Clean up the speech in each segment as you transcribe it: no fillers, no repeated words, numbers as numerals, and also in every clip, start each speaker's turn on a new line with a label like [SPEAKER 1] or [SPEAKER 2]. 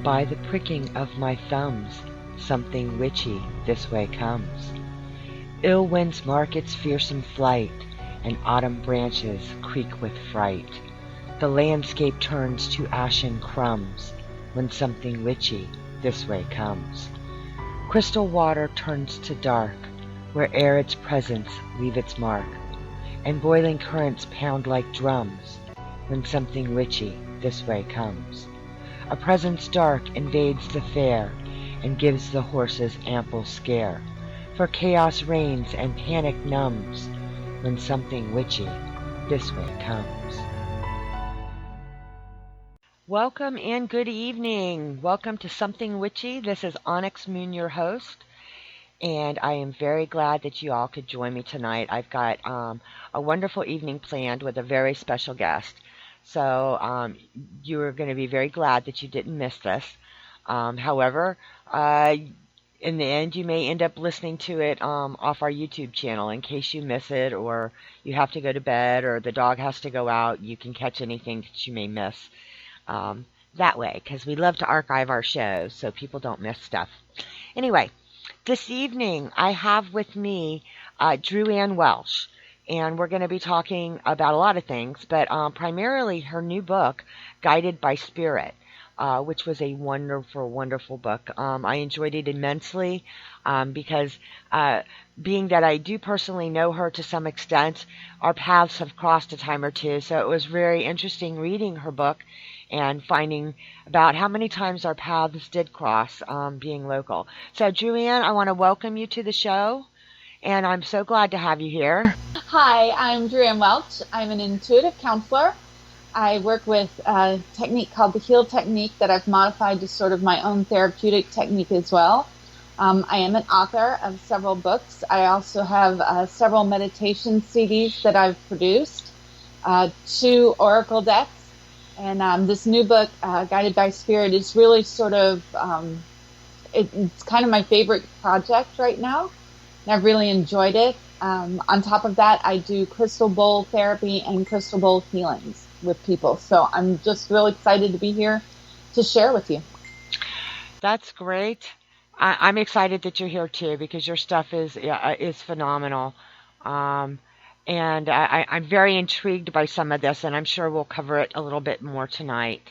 [SPEAKER 1] By the pricking of my thumbs, something witchy this way comes. Ill winds mark its fearsome flight, and autumn branches creak with fright. The landscape turns to ashen crumbs when something witchy this way comes. Crystal water turns to dark where'er its presence leave its mark, and boiling currents pound like drums when something witchy this way comes. A presence dark invades the fair and gives the horses ample scare, for chaos reigns and panic numbs when something witchy this way comes. Welcome and good evening. Welcome to Something Witchy. This is Onyx Moon, your host, and I am very glad that you all could join me tonight. I've got a wonderful evening planned with a very special guest. So you're going to be very glad that you didn't miss this. However, in the end, you may end up listening to it off our YouTube channel in case you miss it, or you have to go to bed, or the dog has to go out. You can catch anything that you may miss that way, because we love to archive our shows so people don't miss stuff. Anyway, this evening I have with me Dru Ann Welsh. And we're going to be talking about a lot of things, but primarily her new book, Guided by Spirit, which was a wonderful, wonderful book. I enjoyed it immensely because being that I do personally know her to some extent, our paths have crossed a time or two, so it was very interesting reading her book and finding about how many times our paths did cross being local. So, Dru Ann, I want to welcome you to the show. And I'm so glad to have you here.
[SPEAKER 2] Hi, I'm Dru Ann Welch. I'm an intuitive counselor. I work with a technique called the HEAL technique that I've modified to sort of my own therapeutic technique as well. I am an author of several books. I also have several meditation CDs that I've produced, 2 oracle decks. And this new book, Guided by Spirit, is really sort of, it's kind of my favorite project right now. I've really enjoyed it. On top of that, I do crystal bowl therapy and crystal bowl healings with people. So I'm just really excited to be here to share with you.
[SPEAKER 1] That's great. I'm excited that you're here too, because your stuff is phenomenal. And I'm very intrigued by some of this, and I'm sure we'll cover it a little bit more tonight.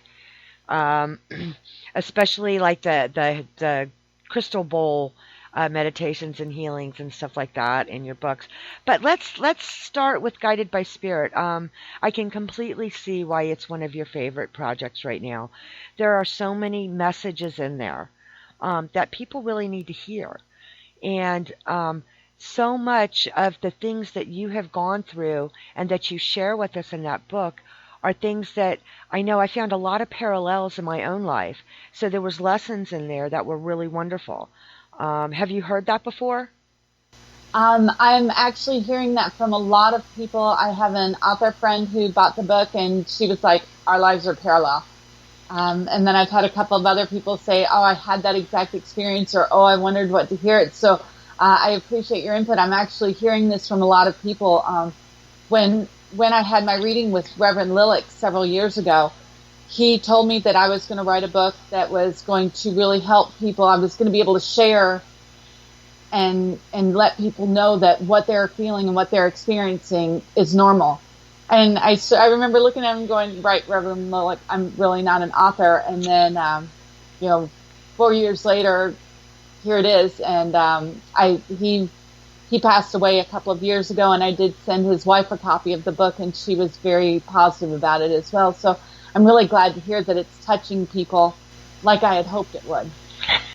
[SPEAKER 1] Especially like the crystal bowl meditations and healings and stuff like that in your books. But let's start with Guided by Spirit. I can completely see why it's one of your favorite projects right now. There are so many messages in there that people really need to hear. And so much of the things that you have gone through and that you share with us in that book are things that I know I found a lot of parallels in my own life. So there was lessons in there that were really wonderful. Have you heard that before?
[SPEAKER 2] I'm actually hearing that from a lot of people. I have an author friend who bought the book, and she was like, our lives are parallel. And then I've had a couple of other people say, oh, I had that exact experience, or oh, I wondered what to hear it. So I appreciate your input. I'm actually hearing this from a lot of people. When I had my reading with Reverend Lillick several years ago, he told me that I was going to write a book that was going to really help people. I was going to be able to share and let people know that what they're feeling and what they're experiencing is normal. And I remember looking at him going, right, Reverend Lillick, I'm really not an author. And then, 4 years later, here it is. And he passed away a couple of years ago, and I did send his wife a copy of the book, and she was very positive about it as well. So I'm really glad to hear that it's touching people like I had hoped it would.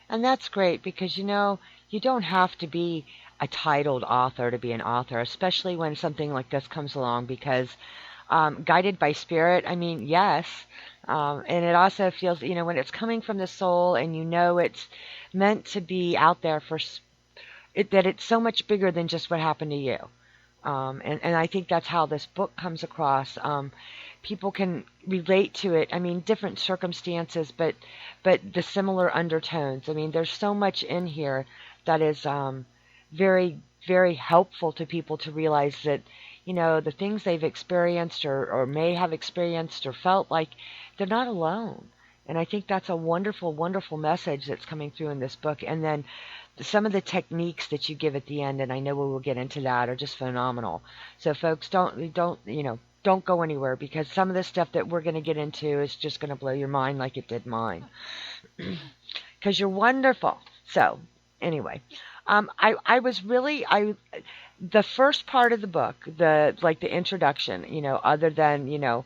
[SPEAKER 1] And that's great because, you don't have to be a titled author to be an author, especially when something like this comes along because Guided by Spirit, I mean, yes. And it also feels, when it's coming from the soul and it's meant to be out there that it's so much bigger than just what happened to you. And I think that's how this book comes across. People can relate to it. I mean, different circumstances, but the similar undertones. I mean, there's so much in here that is very, very helpful to people to realize that, the things they've experienced or may have experienced or felt like, they're not alone. And I think that's a wonderful, wonderful message that's coming through in this book. And then some of the techniques that you give at the end, and I know we will get into that, are just phenomenal. So folks, don't go anywhere, because some of the stuff that we're going to get into is just going to blow your mind like it did mine. Because you're wonderful. So anyway, I was really the first part of the book, the introduction, other than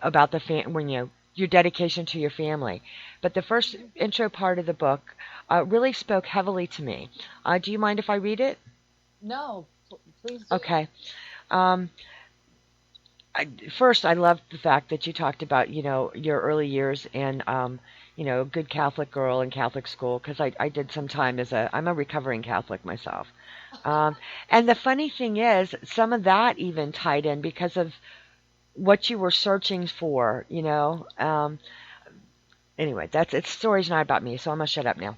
[SPEAKER 1] about when your dedication to your family, but the first intro part of the book really spoke heavily to me. Do you mind if I read it?
[SPEAKER 2] No, please do.
[SPEAKER 1] Okay. Um, First, I loved the fact that you talked about, your early years and, good Catholic girl in Catholic school, because I did some time I'm a recovering Catholic myself. And the funny thing is, some of that even tied in because of what you were searching for. Anyway, it's story's not about me, so I'm going to shut up now.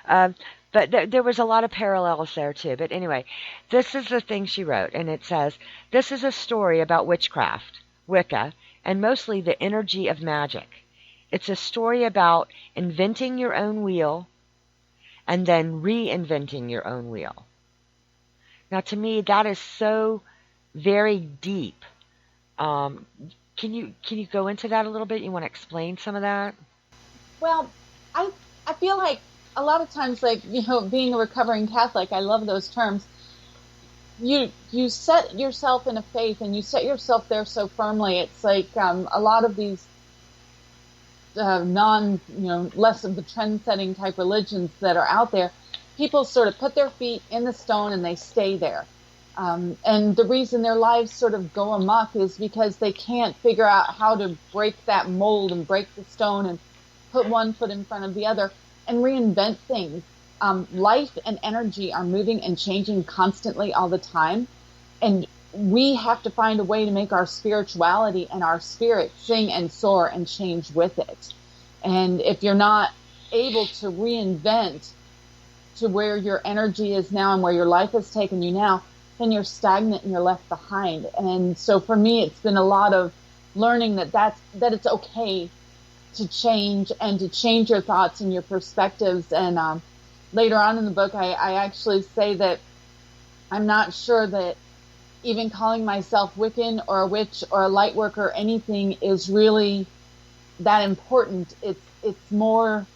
[SPEAKER 1] um, but there was a lot of parallels there too. But anyway, this is the thing she wrote, and it says, "This is a story about witchcraft, Wicca, and mostly the energy of magic. It's a story about inventing your own wheel and then reinventing your own wheel." Now, to me, that is so very deep. Can you go into that a little bit? You want to explain some of that?
[SPEAKER 2] Well, I feel like a lot of times, like, being a recovering Catholic, I love those terms. You set yourself in a faith, and you set yourself there so firmly. It's like a lot of these less of the trend-setting type religions that are out there. People sort of put their feet in the stone and they stay there. And the reason their lives sort of go amok is because they can't figure out how to break that mold and break the stone and put one foot in front of the other and reinvent things. Life and energy are moving and changing constantly all the time. And we have to find a way to make our spirituality and our spirit sing and soar and change with it. And if you're not able to reinvent to where your energy is now and where your life has taken you now, then you're stagnant and you're left behind. And so for me, it's been a lot of learning that it's okay to change and to change your thoughts and your perspectives. And later on in the book, I actually say that I'm not sure that even calling myself Wiccan or a witch or a light worker or anything is really that important. It's more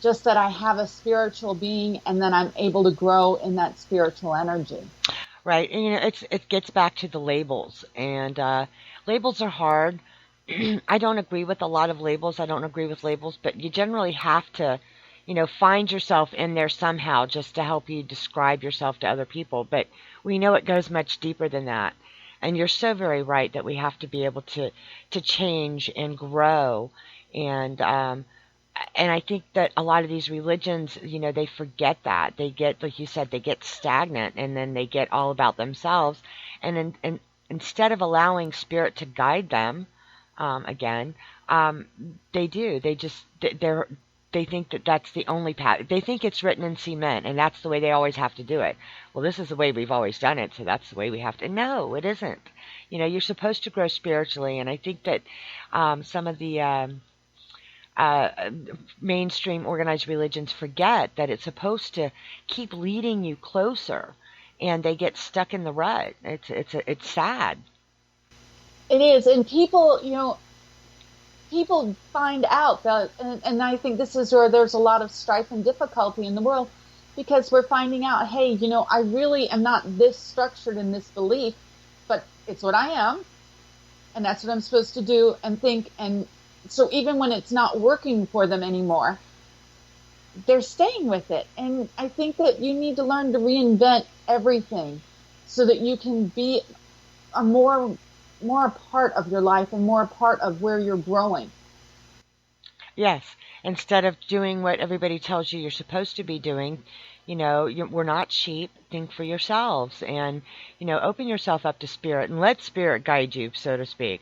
[SPEAKER 2] just that I have a spiritual being and then I'm able to grow in that spiritual energy.
[SPEAKER 1] Right. And it gets back to the labels, and labels are hard. I don't agree with a lot of labels. I don't agree with labels, but you generally have to, find yourself in there somehow just to help you describe yourself to other people. But we know it goes much deeper than that. And you're so very right that we have to be able to change and grow. And I think that a lot of these religions, they forget that. They get, like you said, they get stagnant, and then they get all about themselves. And instead of allowing spirit to guide them, again, they do. They think that that's the only path. They think it's written in cement, and that's the way they always have to do it. Well, this is the way we've always done it, so that's the way we have to. No, it isn't. You're supposed to grow spiritually, and I think that some of the mainstream organized religions forget that it's supposed to keep leading you closer, and they get stuck in the rut. It's sad.
[SPEAKER 2] It is, and people find out that, and I think this is where there's a lot of strife and difficulty in the world, because we're finding out, hey, I really am not this structured in this belief, but it's what I am, and that's what I'm supposed to do and think. And so even when it's not working for them anymore, they're staying with it. And I think that you need to learn to reinvent everything so that you can be a more a part of your life and more a part of where you're growing.
[SPEAKER 1] Yes. Instead of doing what everybody tells you you're supposed to be doing, we're not sheep. Think for yourselves, and, open yourself up to spirit and let spirit guide you, so to speak.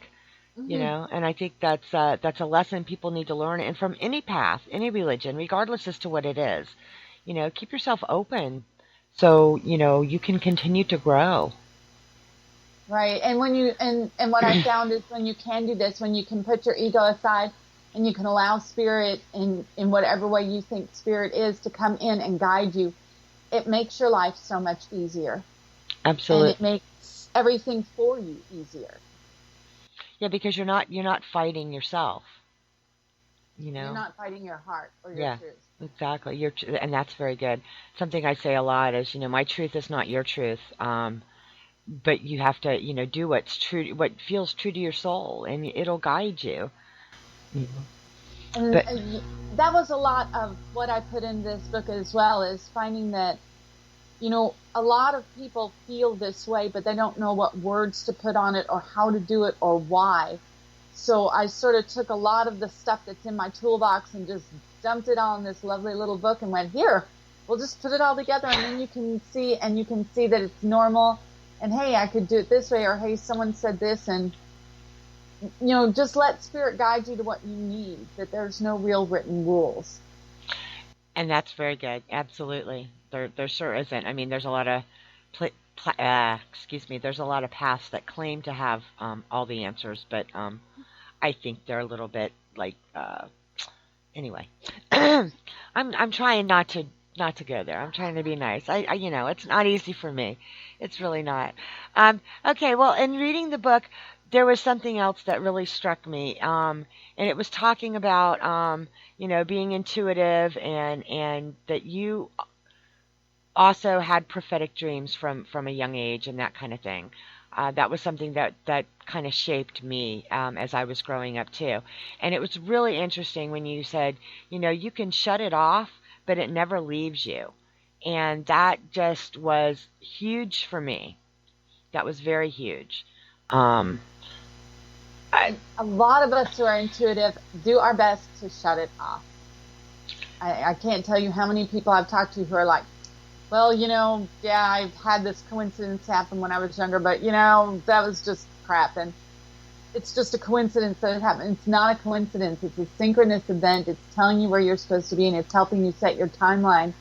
[SPEAKER 2] Mm-hmm.
[SPEAKER 1] And I think that's a lesson people need to learn, and from any path, any religion, regardless as to what it is, keep yourself open so, you can continue to grow.
[SPEAKER 2] Right. And when you, and what I found is when you can do this, when you can put your ego aside and you can allow spirit in whatever way you think spirit is to come in and guide you, it makes your life so much easier. And it
[SPEAKER 1] Absolutely.
[SPEAKER 2] makes everything for you easier.
[SPEAKER 1] Yeah, because you're not fighting yourself, you
[SPEAKER 2] You're
[SPEAKER 1] know.
[SPEAKER 2] not fighting your heart or your
[SPEAKER 1] Yeah,
[SPEAKER 2] truth.
[SPEAKER 1] exactly. And that's very good. Something I say a lot is, my truth is not your truth. But you have to, do what's true, what feels true to your soul, and it'll guide you. You know.
[SPEAKER 2] And
[SPEAKER 1] But
[SPEAKER 2] that was a lot of what I put in this book as well, is finding that, a lot of people feel this way, but they don't know what words to put on it or how to do it or why. So I sort of took a lot of the stuff that's in my toolbox and just dumped it all in this lovely little book and went, here, we'll just put it all together, and then you can see that it's normal, and hey, I could do it this way, or hey, someone said this, and just let spirit guide you to what you need, that there's no real written rules.
[SPEAKER 1] and that's very good. Absolutely. There sure isn't. I mean, there's a lot of excuse me, there's a lot of paths that claim to have all the answers, but I think they're a little bit like anyway. I'm trying not to go there. I'm trying to be nice. It's not easy for me. It's really not. Okay, well, in reading the book, there was something else that really struck me, and it was talking about being intuitive, and that you also had prophetic dreams from a young age and that kind of thing. That was something that kind of shaped me as I was growing up too. And it was really interesting when you said, you can shut it off, but it never leaves you. And that just was huge for me. That was very huge. Um, I,
[SPEAKER 2] And a lot of us who are intuitive do our best to shut it off. I can't tell you how many people I've talked to who are like, well, yeah, I've had this coincidence happen when I was younger, but that was just crap. And it's just a coincidence that it happened. It's not a coincidence. It's a synchronous event. It's telling you where you're supposed to be, and it's helping you set your timeline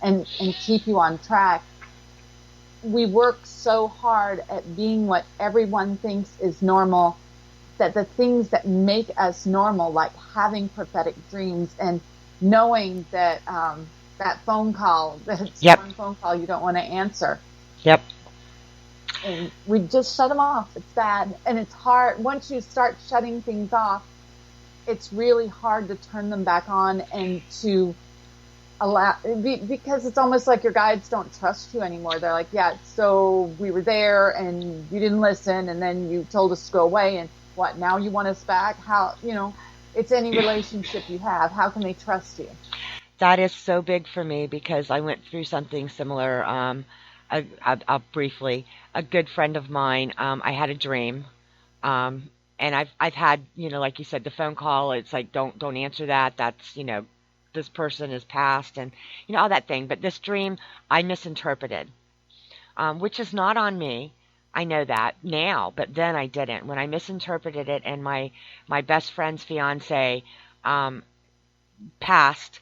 [SPEAKER 2] and keep you on track. We work so hard at being what everyone thinks is normal, that the things that make us normal, like having prophetic dreams and knowing that that phone call, that's
[SPEAKER 1] yep,
[SPEAKER 2] one phone call you don't want to answer,
[SPEAKER 1] yep.
[SPEAKER 2] and we just shut them off. It's bad, and it's hard once you start shutting things off. It's really hard to turn them back on and to allow, because it's almost like your guides don't trust you anymore. They're like, yeah, so we were there and you didn't listen, and then you told us to go away, and what, now you want us back? How, it's any relationship you have, how can they trust you?
[SPEAKER 1] That is so big for me because I went through something similar. I'll briefly, a good friend of mine, I had a dream. And I've had, like you said, the phone call. It's like, don't answer that. That's, this person is passed, and all that thing. But this dream, I misinterpreted, which is not on me. I know that now, but then I didn't. When I misinterpreted it, and my best friend's fiance um, passed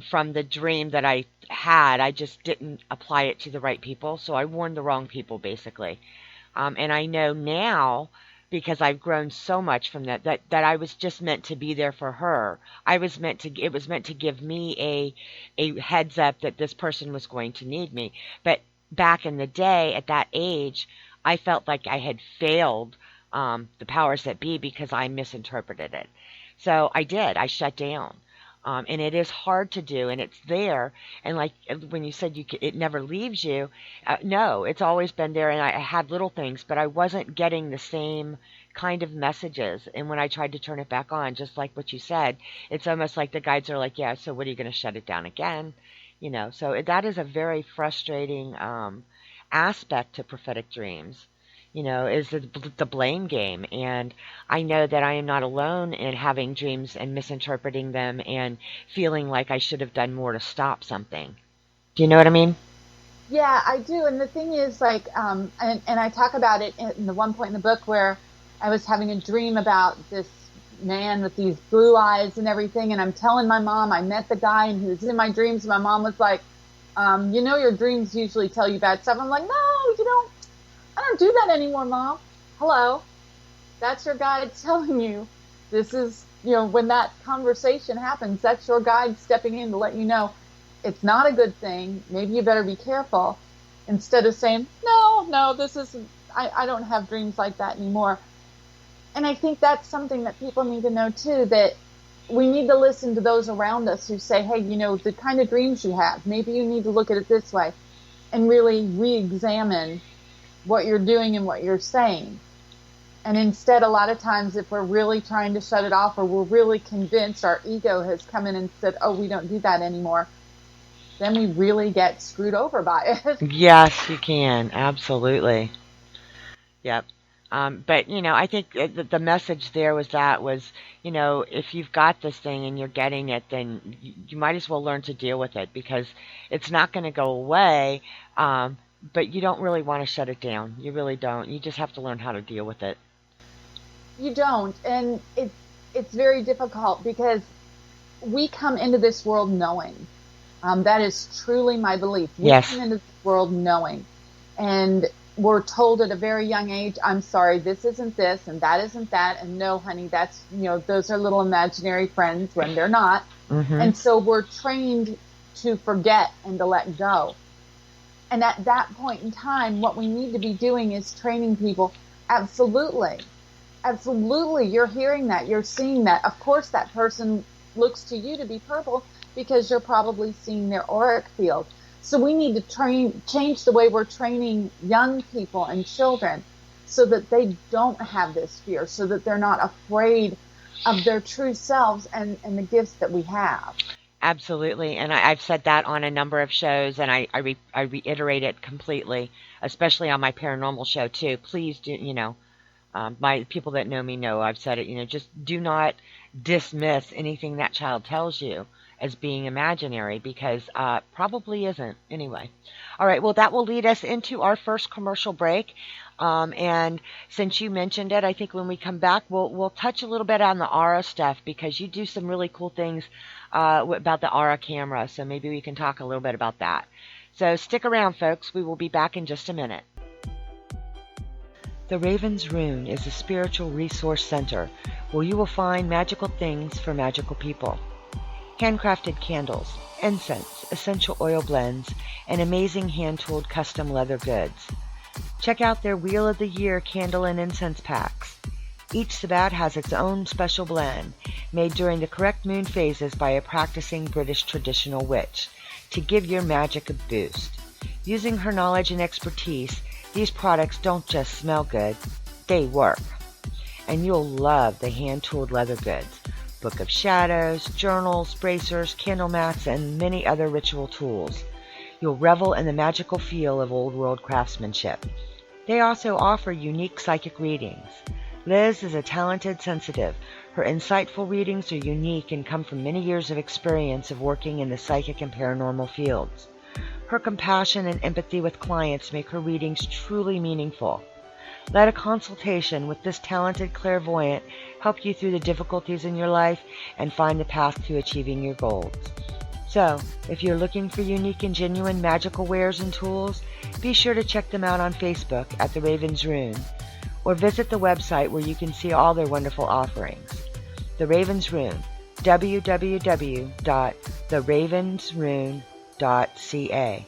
[SPEAKER 1] from the dream that I had, I just didn't apply it to the right people. So I warned the wrong people, basically. And I know now, because I've grown so much from that I was just meant to be there for her. It was meant to give me a heads up that this person was going to need me. But back in the day, at that age, I felt like I had failed the powers that be because I misinterpreted it. So I did. I shut down. And it is hard to do, and it's there. And like when you said it never leaves you, no, it's always been there. And I had little things, but I wasn't getting the same kind of messages. And when I tried to turn it back on, just like what you said, it's almost like the guides are like, "Yeah, so what are you going to shut it down again?" So that is a very frustrating aspect to prophetic dreams. Is the blame game. And I know that I am not alone in having dreams and misinterpreting them and feeling like I should have done more to stop something. Do you know what I mean?
[SPEAKER 2] Yeah, I do. And the thing is, like, and I talk about it in the one point in the book where I was having a dream about this man with these blue eyes and everything. And I'm telling my mom, I met the guy and he was in my dreams. And my mom was like, your dreams usually tell you bad stuff. I'm like, no, I don't do that anymore, Mom. Hello. That's your guide telling you this is when that conversation happens, that's your guide stepping in to let you know it's not a good thing. Maybe you better be careful. Instead of saying, no, this isn't, I don't have dreams like that anymore. And I think that's something that people need to know too, that we need to listen to those around us who say, hey, the kind of dreams you have, maybe you need to look at it this way, and really re-examine what you're doing and what you're saying. And instead, a lot of times, if we're really trying to shut it off, or we're really convinced our ego has come in and said, oh, we don't do that anymore, then we really get screwed over by it.
[SPEAKER 1] Yes, you can. Absolutely. Yep. But, I think the message there was, if you've got this thing and you're getting it, then you might as well learn to deal with it, because it's not going to go away, but you don't really want to shut it down. You really don't. You just have to learn how to deal with it.
[SPEAKER 2] You don't. And it's very difficult, because we come into this world knowing. That is truly my belief. We
[SPEAKER 1] Yes.
[SPEAKER 2] come into this world knowing. And we're told at a very young age, I'm sorry, this isn't this and that isn't that. And no, honey, that's, those are little imaginary friends when they're not.
[SPEAKER 1] Mm-hmm.
[SPEAKER 2] And so we're trained to forget and to let go. And at that point in time, what we need to be doing is training people. Absolutely. Absolutely. You're hearing that. You're seeing that. Of course, that person looks to you to be purple, because you're probably seeing their auric field. So we need to change the way we're training young people and children, so that they don't have this fear, so that they're not afraid of their true selves and the gifts that we have.
[SPEAKER 1] Absolutely. And I've said that on a number of shows, and I reiterate it completely, especially on my paranormal show too. Please do, my people that know me know I've said it, just do not dismiss anything that child tells you as being imaginary, because probably isn't anyway. All right, well, that will lead us into our first commercial break. And since you mentioned it, I think when we come back, we'll touch a little bit on the aura stuff, because you do some really cool things about the aura camera. So maybe we can talk a little bit about that. So stick around, folks. We will be back in just a minute. The Raven's Rune is a spiritual resource center where you will find magical things for magical people. Handcrafted candles, incense, essential oil blends, and amazing hand-tooled custom leather goods. Check out their Wheel of the Year candle and incense packs. Each Sabbat has its own special blend, made during the correct moon phases by a practicing British traditional witch, to give your magic a boost. Using her knowledge and expertise, these products don't just smell good, they work. And you'll love the hand-tooled leather goods, Book of Shadows, journals, bracers, candle mats, and many other ritual tools. You'll revel in the magical feel of old world craftsmanship. They also offer unique psychic readings. Liz is a talented sensitive. Her insightful readings are unique and come from many years of experience of working in the psychic and paranormal fields. Her compassion and empathy with clients make her readings truly meaningful. Let a consultation with this talented clairvoyant help you through the difficulties in your life and find the path to achieving your goals. So, if you're looking for unique and genuine magical wares and tools, be sure to check them out on Facebook at The Raven's Rune, or visit the website where you can see all their wonderful offerings. The Raven's Rune, www.theravensrune.ca.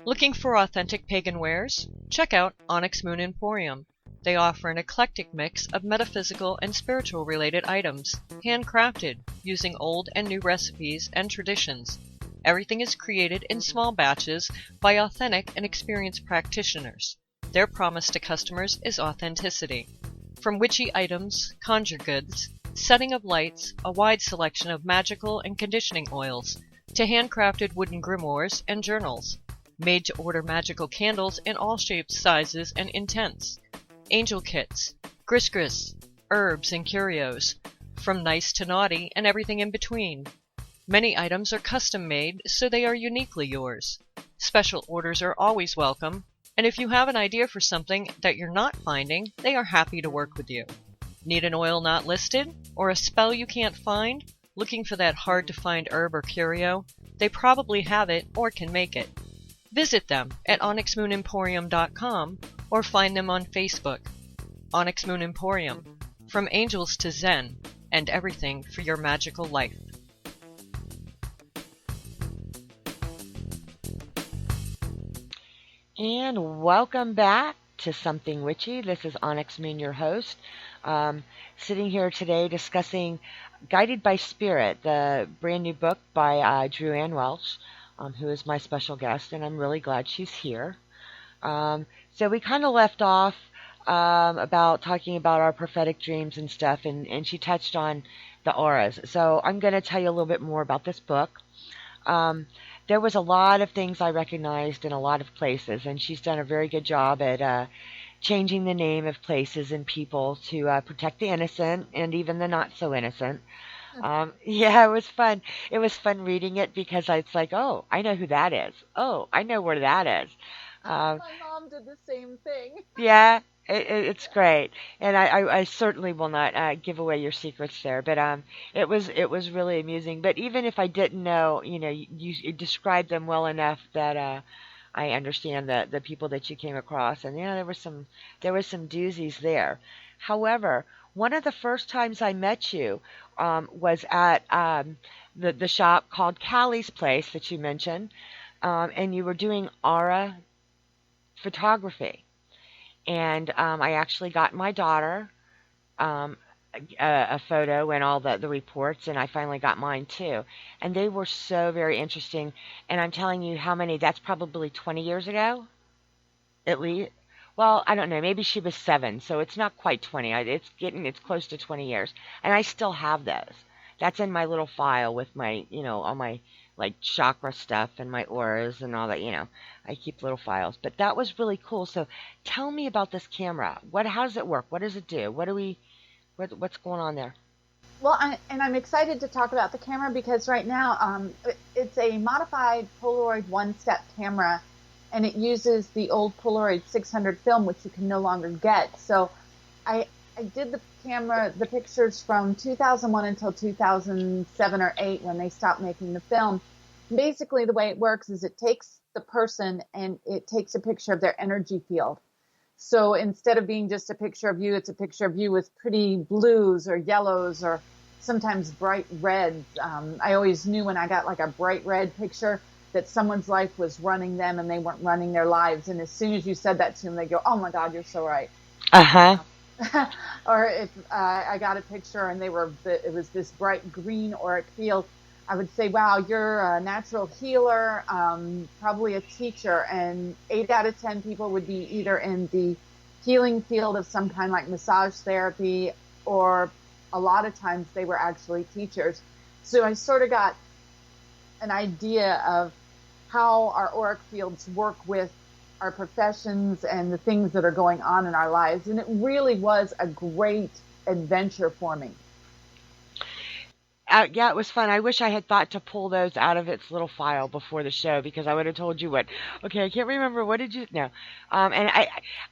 [SPEAKER 3] Looking for authentic pagan wares? Check out Onyx Moon Emporium. They offer an eclectic mix of metaphysical and spiritual related items, handcrafted, using old and new recipes and traditions. Everything is created in small batches by authentic and experienced practitioners. Their promise to customers is authenticity. From witchy items, conjure goods, setting of lights, a wide selection of magical and conditioning oils, to handcrafted wooden grimoires and journals. Made-to-order magical candles in all shapes, sizes, and intents. Angel kits, gris-gris, herbs, and curios, from nice to naughty and everything in between. Many items are custom-made, so they are uniquely yours. Special orders are always welcome, and if you have an idea for something that you're not finding, they are happy to work with you. Need an oil not listed? Or a spell you can't find? Looking for that hard-to-find herb or curio? They probably have it or can make it. Visit them at onyxmoonemporium.com or find them on Facebook. Onyx Moon Emporium, from angels to Zen, and everything for your magical life.
[SPEAKER 1] And welcome back to Something Witchy. This is Onyx Moon, your host. Sitting here today discussing Guided by Spirit, the brand new book by Dru Ann Welsh, who is my special guest, and I'm really glad she's here. So we kind of left off about talking about our prophetic dreams and stuff, and she touched on the auras. So I'm going to tell you a little bit more about this book. There was a lot of things I recognized in a lot of places, and she's done a very good job at changing the name of places and people to protect the innocent and even the not so innocent. Yeah, it was fun. It was fun reading it because it's like, oh, I know who that is. Oh, I know where that is.
[SPEAKER 2] My mom did the same thing.
[SPEAKER 1] Yeah, it's great, and I certainly will not give away your secrets there. But it was really amusing. But even if I didn't know, you described them well enough that I understand the people that you came across, and there was some doozies there. However, one of the first times I met you was at the shop called Callie's Place that you mentioned, and you were doing aura photography. And I actually got my daughter a photo and all the reports, and I finally got mine too. And they were so very interesting. And I'm telling you how many, that's probably 20 years ago, at least. Well, I don't know, maybe she was 7, so it's not quite 20. It's close to 20 years. And I still have those. That's in my little file with my, all my like chakra stuff and my auras and all that. I keep little files. But that was really cool. So tell me about this camera. How does it work? What does it do? What's going on there?
[SPEAKER 2] Well, I'm excited to talk about the camera because right now it's a modified Polaroid one-step camera, and it uses the old Polaroid 600 film, which you can no longer get. So I did the pictures from 2001 until 2007 or 8 when they stopped making the film. Basically, the way it works is it takes the person and it takes a picture of their energy field. So instead of being just a picture of you, it's a picture of you with pretty blues or yellows or sometimes bright reds. I always knew when I got like a bright red picture that someone's life was running them and they weren't running their lives. And as soon as you said that to them, they go, "Oh my God, you're so right."
[SPEAKER 1] Uh-huh.
[SPEAKER 2] Or if I got a picture and it was this bright green auric field, I would say, "Wow, you're a natural healer, probably a teacher." And 8 out of 10 people would be either in the healing field of some kind, like massage therapy, or a lot of times they were actually teachers. So I sort of got an idea of how our auric fields work with our professions and the things that are going on in our lives. And it really was a great adventure for me.
[SPEAKER 1] Yeah, it was fun. I wish I had thought to pull those out of its little file before the show because I would have told you what. Okay, I can't remember. What did you? No. And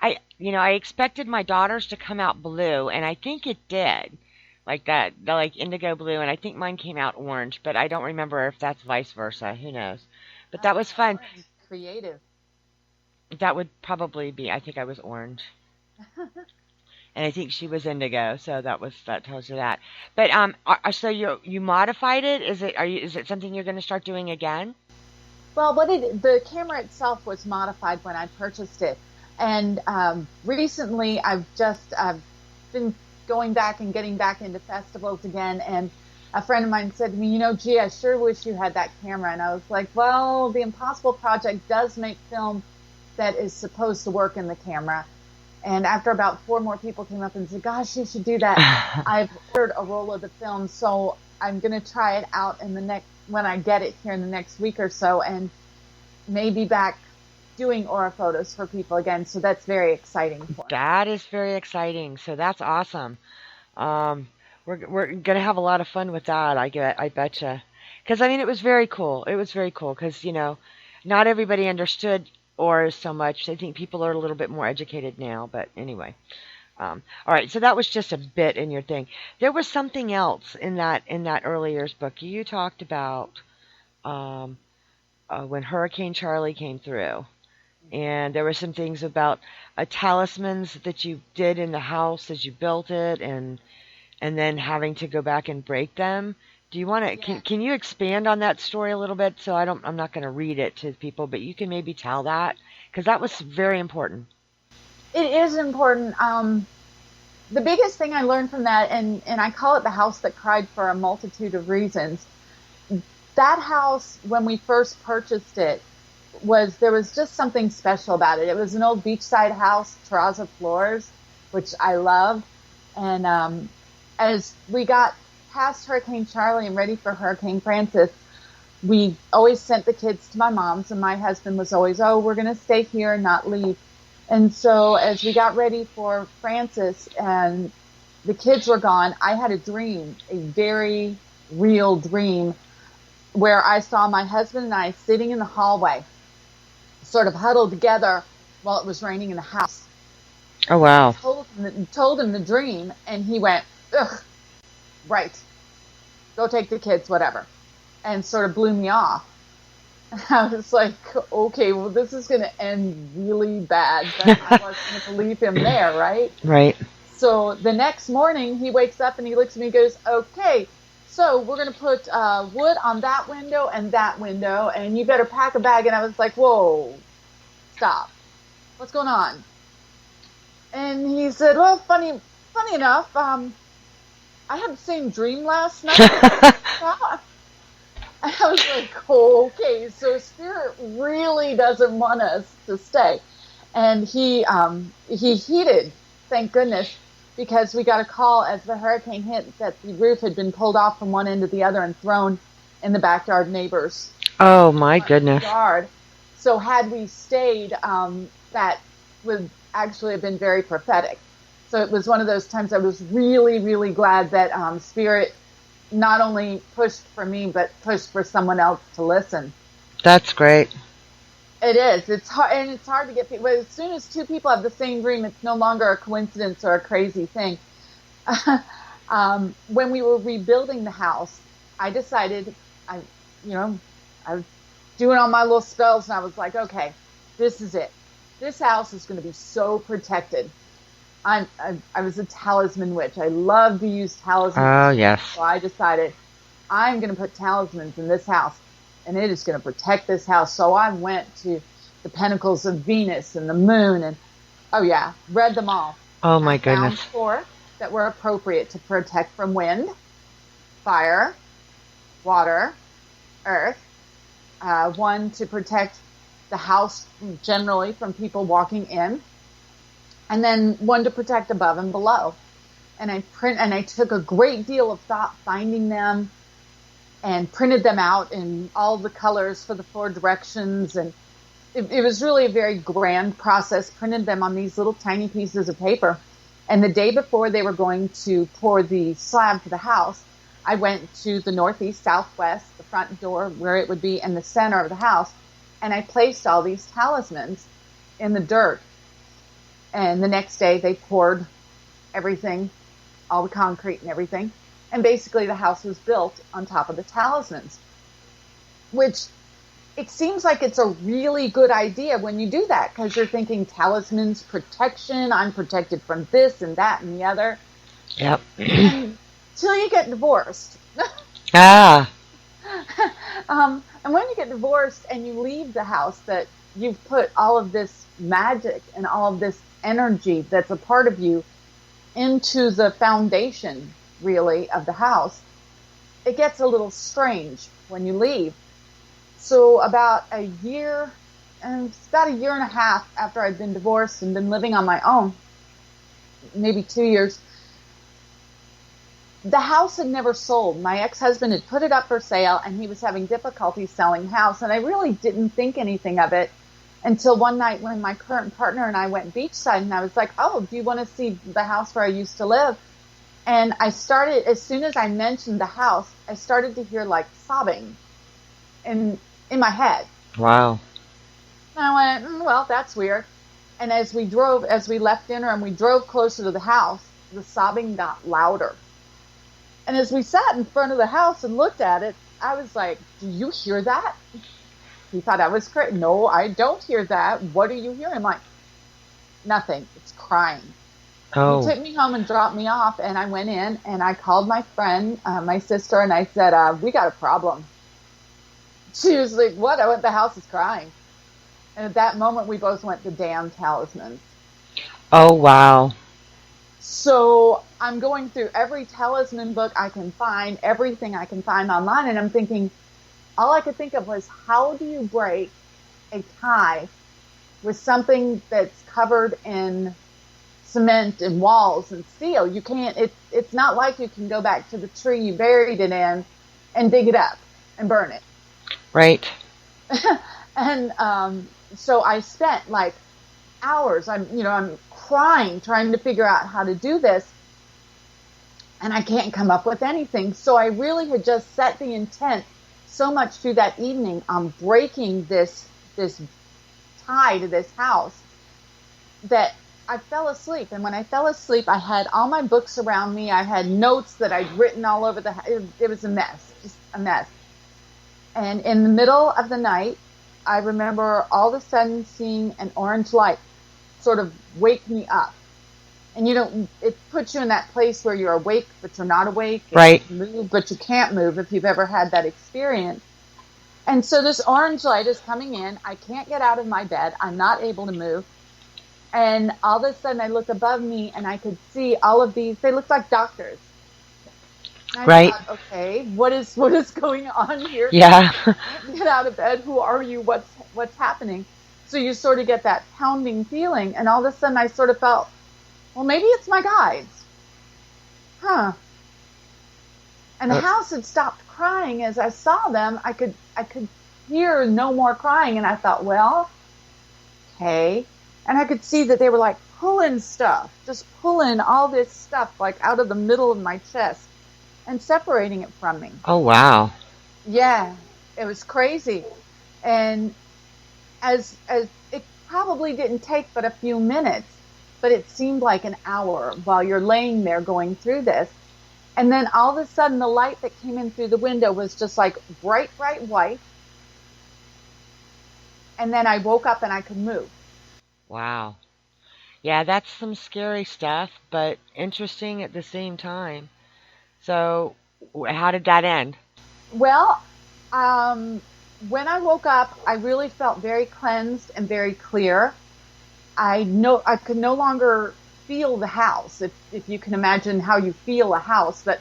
[SPEAKER 1] I expected my daughters to come out blue, and I think it did, like that, the like indigo blue, and I think mine came out orange, but I don't remember if that's vice versa. Who knows? But that was fun.
[SPEAKER 2] Creative.
[SPEAKER 1] That would probably be. I think I was orange. And I think she was indigo, so that tells you that. But so you modified it? Is it something you're going to start doing again?
[SPEAKER 2] Well, the camera itself was modified when I purchased it, and recently I've been going back and getting back into festivals again. And a friend of mine said to me, "Gee, I sure wish you had that camera." And I was like, "Well, the Impossible Project does make film that is supposed to work in the camera." And after about 4 more people came up and said, "Gosh, you should do that," I've ordered a roll of the film, so I'm going to try it out when I get it here in the next week or so, and maybe back doing aura photos for people again. So that's very exciting for me.
[SPEAKER 1] That is very exciting. So that's awesome. We're going to have a lot of fun with that. I betcha. Because it was very cool. It was very cool because not everybody understood auras so much. I think people are a little bit more educated now, but anyway. All right, so that was just a bit in your thing. There was something else in that early years book. You talked about when Hurricane Charlie came through, and there were some things about talismans that you did in the house as you built it, and then having to go back and break them. Do you want to?
[SPEAKER 2] Yeah.
[SPEAKER 1] Can you expand on that story a little bit? So I'm not going to read it to people, but you can maybe tell that because that was very important.
[SPEAKER 2] It is important. The biggest thing I learned from that, and I call it the house that cried for a multitude of reasons. That house, when we first purchased it, there was just something special about it. It was an old beachside house, terrazzo floors, which I loved. And as we got past Hurricane Charlie and ready for Hurricane Francis, we always sent the kids to my mom's, and my husband was always, oh, we're going to stay here and not leave. And so as we got ready for Francis and the kids were gone, I had a dream, a very real dream, where I saw my husband and I sitting in the hallway, sort of huddled together while it was raining in the house.
[SPEAKER 1] Oh, wow.
[SPEAKER 2] Told him the dream, and he went, ugh, right, go take the kids, whatever, and sort of blew me off. I was like, okay, well, this is going to end really bad, but I wasn't going to leave him there, right?
[SPEAKER 1] Right.
[SPEAKER 2] So the next morning, he wakes up and he looks at me and goes, okay, so we're going to put wood on that window, and you better pack a bag. And I was like, whoa, stop. What's going on? And he said, well, funny enough, I had the same dream last night. I was like, okay, so Spirit really doesn't want us to stay. And he heeded, thank goodness, because we got a call as the hurricane hit that the roof had been pulled off from one end to the other and thrown in the backyard neighbors'
[SPEAKER 1] Oh, my goodness.
[SPEAKER 2] yard. So had we stayed, that would actually have been very prophetic. So it was one of those times I was really, really glad that Spirit not only pushed for me, but pushed for someone else to listen.
[SPEAKER 1] That's great.
[SPEAKER 2] It is. It's hard, and it's hard to get people. As soon as two people have the same dream, it's no longer a coincidence or a crazy thing. When we were rebuilding the house, I decided, I was doing all my little spells, and I was like, okay, this is it. This house is going to be so protected. I was a talisman witch. I love to use talismans.
[SPEAKER 1] Oh, yes.
[SPEAKER 2] So I decided I'm going to put talismans in this house, and it is going to protect this house. So I went to the pentacles of Venus and the moon, and read them all.
[SPEAKER 1] Oh, my
[SPEAKER 2] I found
[SPEAKER 1] goodness.
[SPEAKER 2] 4 that were appropriate to protect from wind, fire, water, earth. 1 to protect the house generally from people walking in. And then 1 to protect above and below. And I took a great deal of thought finding them and printed them out in all the colors for the 4 directions. And it was really a very grand process, printed them on these little tiny pieces of paper. And the day before they were going to pour the slab for the house, I went to the northeast, southwest, the front door where it would be, and the center of the house. And I placed all these talismans in the dirt. And the next day they poured everything, all the concrete and everything. And basically the house was built on top of the talismans, which it seems like it's a really good idea when you do that, because you're thinking talismans, protection, I'm protected from this and that and the other.
[SPEAKER 1] Yep.
[SPEAKER 2] Until you get divorced.
[SPEAKER 1] Ah.
[SPEAKER 2] And when you get divorced and you leave the house, that you've put all of this magic and all of this energy that's a part of you into the foundation, really, of the house, it gets a little strange when you leave. So about a year and a half after I'd been divorced and been living on my own, maybe 2 years, the house had never sold. My ex-husband had put it up for sale, and he was having difficulty selling the house, and I really didn't think anything of it until one night when my current partner and I went beachside, and I was like, oh, do you want to see the house where I used to live? And I started, as soon as I mentioned the house, I started to hear like sobbing in my head.
[SPEAKER 1] Wow.
[SPEAKER 2] And I went, well, that's weird. And as we left dinner and we drove closer to the house, the sobbing got louder. And as we sat in front of the house and looked at it, I was like, do you hear that? He thought I was crazy. No, I don't hear that. What are you hearing? I'm like, nothing. It's crying. He
[SPEAKER 1] Oh,
[SPEAKER 2] took me home and dropped me off, and I went in and I called my friend, my sister, and I said, we got a problem. She was like, what? I went, the house is crying. And at that moment, we both went to damn talismans.
[SPEAKER 1] oh wow.
[SPEAKER 2] So I'm going through every talisman book I can find, everything I can find online, and I'm thinking, all I could think of was, how do you break a tie with something that's covered in cement and walls and steel? You can't, it's not like you can go back to the tree you buried it in and dig it up and burn it.
[SPEAKER 1] Right.
[SPEAKER 2] And so I spent like hours. I'm crying trying to figure out how to do this, and I can't come up with anything. So I really had just set the intent so much through that evening on breaking this tie to this house that I fell asleep. And when I fell asleep, I had all my books around me. I had notes that I'd written all over the house. It was a mess, just a mess. And in the middle of the night, I remember all of a sudden seeing an orange light sort of wake me up. And it puts you in that place where you're awake, but you're not awake.
[SPEAKER 1] Right.
[SPEAKER 2] You move, but you can't move, if you've ever had that experience. And so this orange light is coming in. I can't get out of my bed. I'm not able to move. And all of a sudden I look above me and I could see all of these, they look like doctors. And I
[SPEAKER 1] Right.
[SPEAKER 2] thought, okay, what is going on here?
[SPEAKER 1] Yeah.
[SPEAKER 2] I can't get out of bed. Who are you? What's happening? So you sort of get that pounding feeling. And all of a sudden I sort of felt, well, maybe it's my guides. Huh. And the house had stopped crying. As I saw them, I could hear no more crying. And I thought, well, okay. And I could see that they were like pulling stuff, just pulling all this stuff like out of the middle of my chest and separating it from me.
[SPEAKER 1] Oh wow.
[SPEAKER 2] Yeah, it was crazy. And as it probably didn't take but a few minutes, but it seemed like an hour while you're laying there going through this. And then all of a sudden the light that came in through the window was just like bright, bright white. And then I woke up and I could move.
[SPEAKER 1] Wow. Yeah, that's some scary stuff, but interesting at the same time. So, how did that end?
[SPEAKER 2] Well, when I woke up, I really felt very cleansed and very clear. I could no longer feel the house, if you can imagine how you feel a house, but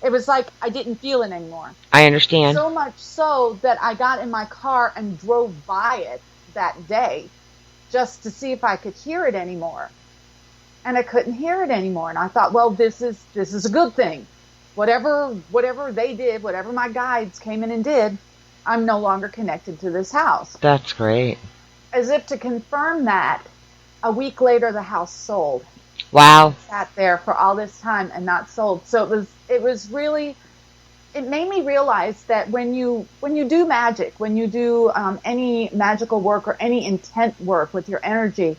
[SPEAKER 2] it was like I didn't feel it anymore.
[SPEAKER 1] I understand.
[SPEAKER 2] So much so that I got in my car and drove by it that day just to see if I could hear it anymore. And I couldn't hear it anymore. And I thought, well, this is a good thing. Whatever they did, whatever my guides came in and did, I'm no longer connected to this house.
[SPEAKER 1] That's great.
[SPEAKER 2] As if to confirm that, a week later the house sold.
[SPEAKER 1] Wow.
[SPEAKER 2] It sat there for all this time and not sold. So it was really, it made me realize that when you do magic, when you do any magical work or any intent work with your energy,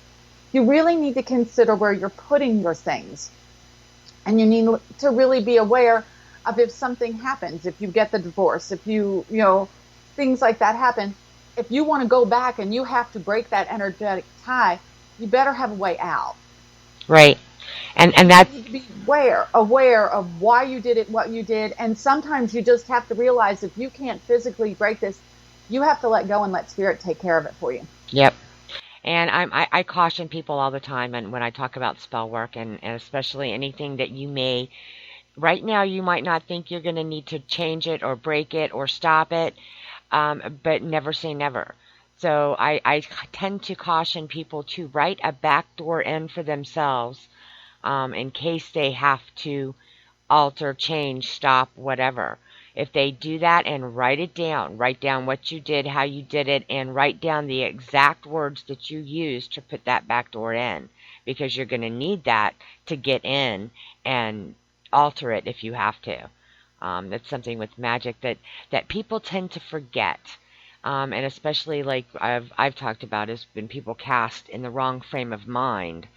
[SPEAKER 2] you really need to consider where you're putting your things. And you need to really be aware of if something happens, if you get the divorce, if you things like that happen. If you want to go back and you have to break that energetic tie, you better have a way out.
[SPEAKER 1] Right. And that's,
[SPEAKER 2] you need to be aware of why you did it, what you did. And sometimes you just have to realize if you can't physically break this, you have to let go and let spirit take care of it for you.
[SPEAKER 1] yep. And I caution people all the time, and when I talk about spell work, and especially anything that you may, right now you might not think you're going to need to change it or break it or stop it, but never say never. So I tend to caution people to write a back door in for themselves, in case they have to alter, change, stop, whatever. If they do that and write down what you did, how you did it, and write down the exact words that you used to put that back door in, because you're going to need that to get in and alter it if you have to. That's something with magic that people tend to forget. And especially like I've talked about is when people cast in the wrong frame of mind.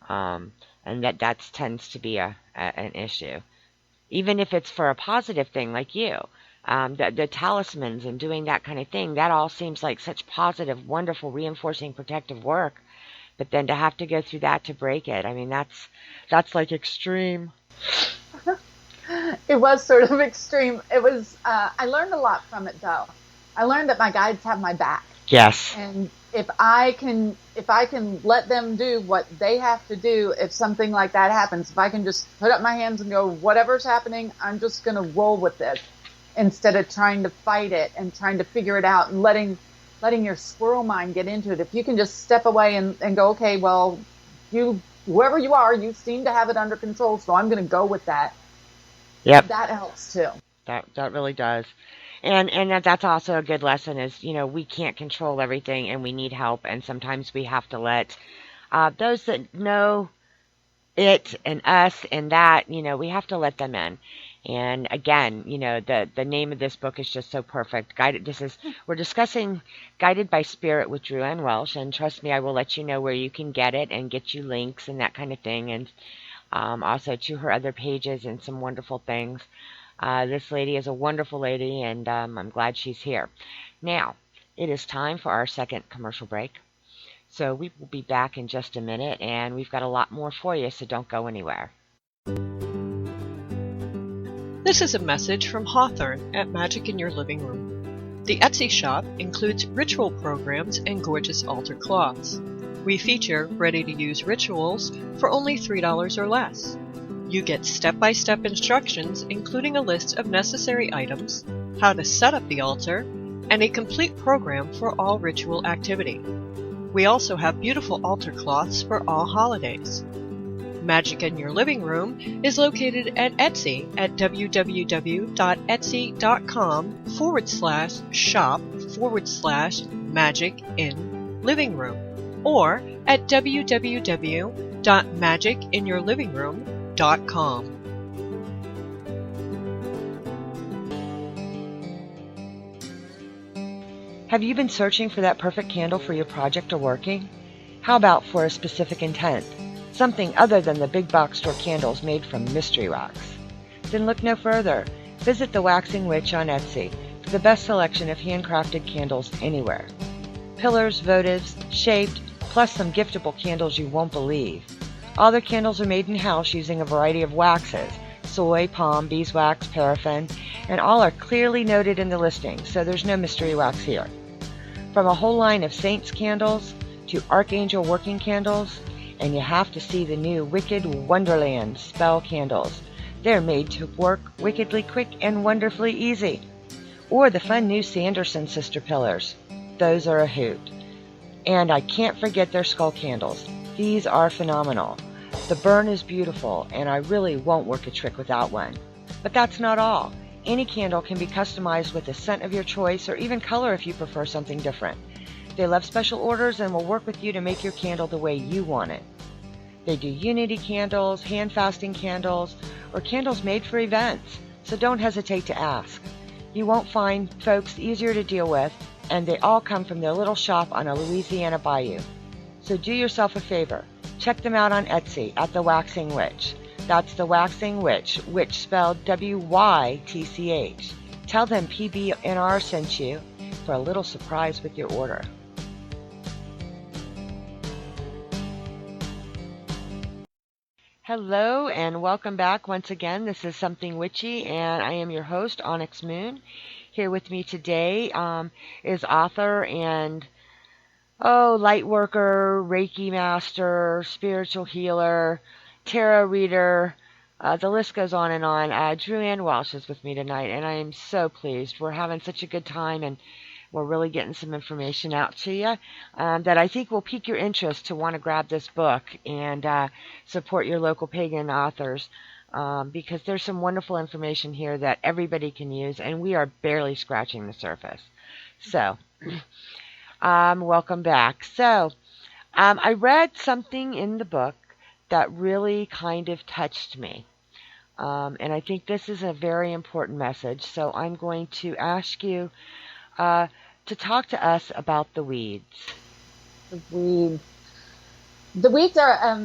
[SPEAKER 1] And that tends to be an issue. Even if it's for a positive thing like you. the talismans and doing that kind of thing, that all seems like such positive, wonderful, reinforcing, protective work. But then to have to go through that to break it, I mean, that's like extreme.
[SPEAKER 2] It was sort of extreme. It was. I learned a lot from it, though. I learned that my guides have my back.
[SPEAKER 1] Yes.
[SPEAKER 2] And if I can let them do what they have to do, if something like that happens, if I can just put up my hands and go, whatever's happening, I'm just going to roll with this, instead of trying to fight it and trying to figure it out and letting your squirrel mind get into it. If you can just step away and go, okay, well, whoever you are, you seem to have it under control, so I'm going to go with that.
[SPEAKER 1] Yep.
[SPEAKER 2] That helps too.
[SPEAKER 1] That really does. And that's also a good lesson is, we can't control everything and we need help. And sometimes we have to let those that know it and us and that, we have to let them in. And again, the name of this book is just so perfect. We're discussing Guided by Spirit with Dru Ann Welsh. And trust me, I will let you know where you can get it and get you links and that kind of thing. And also to her other pages and some wonderful things. This lady is a wonderful lady, and I'm glad she's here. Now, it is time for our second commercial break. So we will be back in just a minute, and we've got a lot more for you, so don't go anywhere.
[SPEAKER 3] This is a message from Hawthorne at Magic in Your Living Room. The Etsy shop includes ritual programs and gorgeous altar cloths. We feature ready-to-use rituals for only $3 or less. You get step-by-step instructions, including a list of necessary items, how to set up the altar, and a complete program for all ritual activity. We also have beautiful altar cloths for all holidays. Magic in Your Living Room is located at Etsy at www.etsy.com/shop/magic-in-living-room or at www.magicinyourlivingroom.com.
[SPEAKER 1] Have you been searching for that perfect candle for your project or working? How about for a specific intent? Something other than the big box store candles made from mystery wax? Then look no further. Visit the Waxing Witch on Etsy for the best selection of handcrafted candles anywhere. Pillars, votives, shaped, plus some giftable candles you won't believe. All their candles are made in-house using a variety of waxes, soy, palm, beeswax, paraffin, and all are clearly noted in the listing, so there's no mystery wax here. From a whole line of saints candles to archangel working candles, and you have to see the new Wicked Wonderland spell candles. They're made to work wickedly quick and wonderfully easy. Or the fun new Sanderson sister pillars. Those are a hoot. And I can't forget their skull candles. These are phenomenal. The burn is beautiful, and I really won't work a trick without one. But that's not all. Any candle can be customized with a scent of your choice or even color if you prefer something different. They love special orders and will work with you to make your candle the way you want it. They do unity candles, hand fasting candles, or candles made for events, so don't hesitate to ask. You won't find folks easier to deal with, and they all come from their little shop on a Louisiana bayou. So do yourself a favor. Check them out on Etsy at The Waxing Witch. That's The Waxing Witch, witch spelled W-Y-T-C-H. Tell them PBNR sent you for a little surprise with your order. Hello and welcome back once again. This is Something Witchy, and I am your host, Onyx Moon. Here with me today is author and light worker, Reiki master, spiritual healer, tarot reader, the list goes on and on. Dru Ann Welsh is with me tonight, and I am so pleased. We're having such a good time, and we're really getting some information out to you that I think will pique your interest to want to grab this book and support your local pagan authors because there's some wonderful information here that everybody can use, and we are barely scratching the surface. So... welcome back. So, I read something in the book that really kind of touched me. And I think this is a very important message. So I'm going to ask you to talk to us about the weeds.
[SPEAKER 2] The weeds. The weeds are,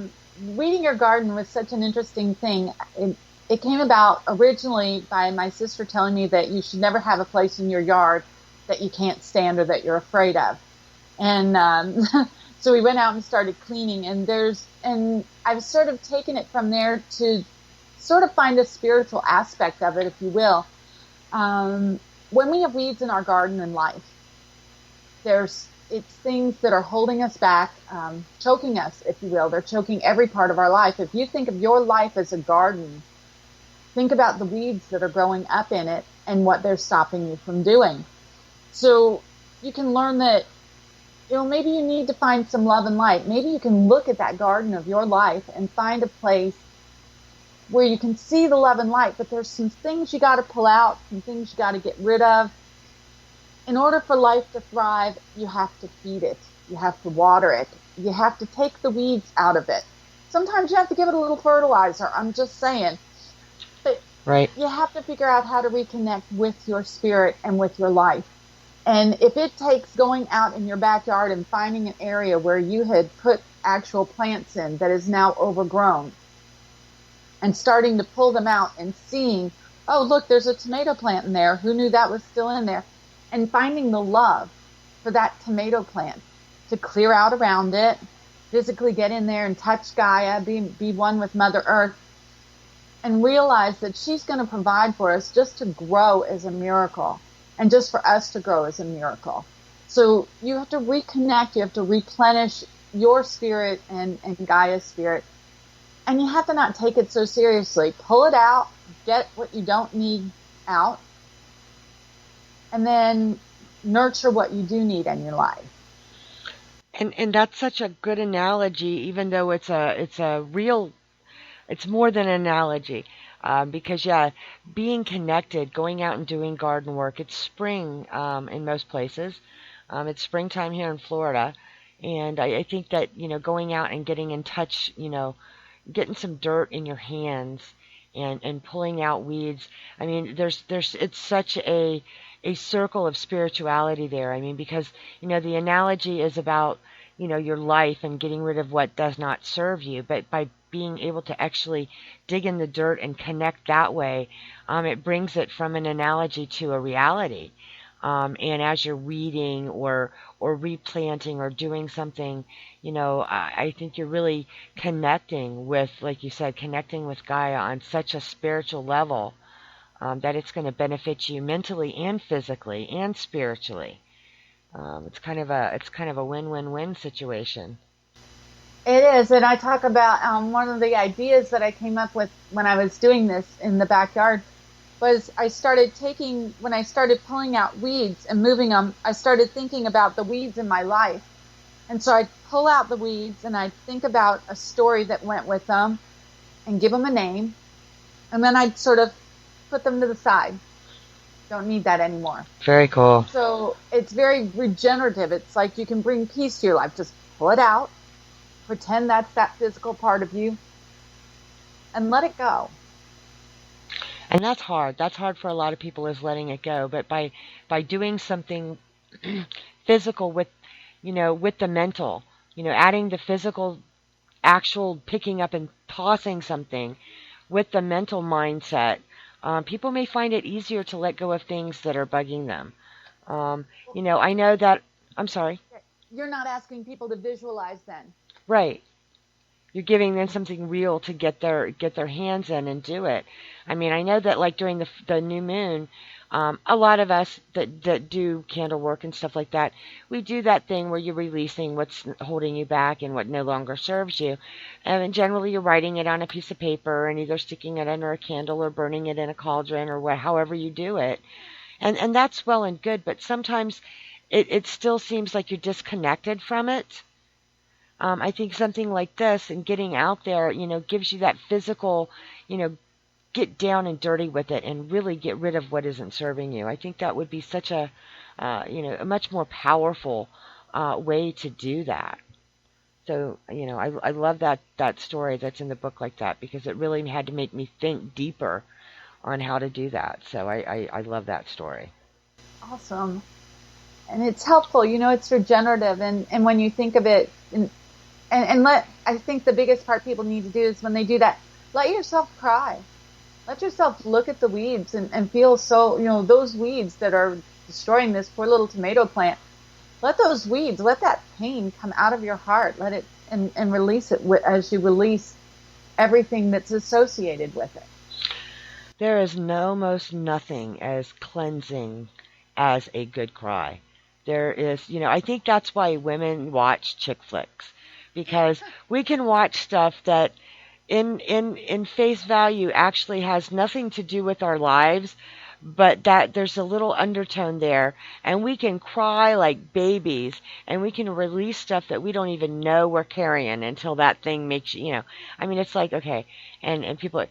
[SPEAKER 2] weeding your garden was such an interesting thing. it came about originally by my sister telling me that you should never have a place in your yard that you can't stand or that you're afraid of. And so we went out and started cleaning, and I've sort of taken it from there to sort of find a spiritual aspect of it, if you will. When we have weeds in our garden and life, it's things that are holding us back, choking us, if you will. They're choking every part of our life. If you think of your life as a garden, think about the weeds that are growing up in it and what they're stopping you from doing. So you can learn that, maybe you need to find some love and light. Maybe you can look at that garden of your life and find a place where you can see the love and light, but there's some things you got to pull out, some things you got to get rid of. In order for life to thrive, you have to feed it. You have to water it. You have to take the weeds out of it. Sometimes you have to give it a little fertilizer. I'm just saying. But
[SPEAKER 1] Right.
[SPEAKER 2] you have to figure out how to reconnect with your spirit and with your life. And if it takes going out in your backyard and finding an area where you had put actual plants in that is now overgrown, and starting to pull them out and seeing, oh, look, there's a tomato plant in there. Who knew that was still in there? And finding the love for that tomato plant, to clear out around it, physically get in there and touch Gaia, be one with Mother Earth, and realize that she's going to provide for us just to grow as a miracle, and just for us to grow as a miracle. So you have to reconnect, you have to replenish your spirit and Gaia's spirit. And you have to not take it so seriously. Pull it out, get what you don't need out, and then nurture what you do need in your life.
[SPEAKER 1] And that's such a good analogy, even though it's more than an analogy. Because being connected, going out and doing garden work. It's spring in most places. It's springtime here in Florida, and I think that going out and getting in touch, getting some dirt in your hands and pulling out weeds. I mean, it's such a circle of spirituality there. I mean, because the analogy is about your life and getting rid of what does not serve you, but by being able to actually dig in the dirt and connect that way, it brings it from an analogy to a reality. And as you're weeding or replanting or doing something, I think you're really connecting with, like you said, connecting with Gaia on such a spiritual level that it's going to benefit you mentally and physically and spiritually. It's kind of a win-win-win situation.
[SPEAKER 2] It is, and I talk about one of the ideas that I came up with when I was doing this in the backyard was when I started pulling out weeds and moving them, I started thinking about the weeds in my life. And so I'd pull out the weeds and I'd think about a story that went with them and give them a name. And then I'd sort of put them to the side. Don't need that anymore.
[SPEAKER 1] Very cool.
[SPEAKER 2] So it's very regenerative. It's like you can bring peace to your life. Just pull it out, pretend that's that physical part of you, and let it go.
[SPEAKER 1] And that's hard. That's hard for a lot of people, is letting it go. But by doing something physical with the mental, adding the physical, actual picking up and tossing something with the mental mindset, people may find it easier to let go of things that are bugging them. I know that. I'm sorry.
[SPEAKER 2] You're not asking people to visualize then.
[SPEAKER 1] Right. You're giving them something real to get their hands in and do it. I mean, I know that like during the new moon, a lot of us that do candle work and stuff like that, we do that thing where you're releasing what's holding you back and what no longer serves you. And generally you're writing it on a piece of paper and either sticking it under a candle or burning it in a cauldron or however you do it. And that's well and good, but sometimes it still seems like you're disconnected from it. I think something like this and getting out there, gives you that physical, get down and dirty with it and really get rid of what isn't serving you. I think that would be such a much more powerful way to do that. So, I love that story that's in the book like that, because it really had to make me think deeper on how to do that. So I love that story.
[SPEAKER 2] Awesome. And it's helpful, it's regenerative. And when you think of it, I think the biggest part people need to do is when they do that, let yourself cry. Let yourself look at the weeds and feel so, those weeds that are destroying this poor little tomato plant. Let those weeds, let that pain come out of your heart. Let it, and release it as you release everything that's associated with it.
[SPEAKER 1] There is no most nothing as cleansing as a good cry. There is, I think that's why women watch chick flicks, because we can watch stuff that in face value actually has nothing to do with our lives, but that there's a little undertone there, and we can cry like babies, and we can release stuff that we don't even know we're carrying until that thing makes I mean, it's like, okay, and people,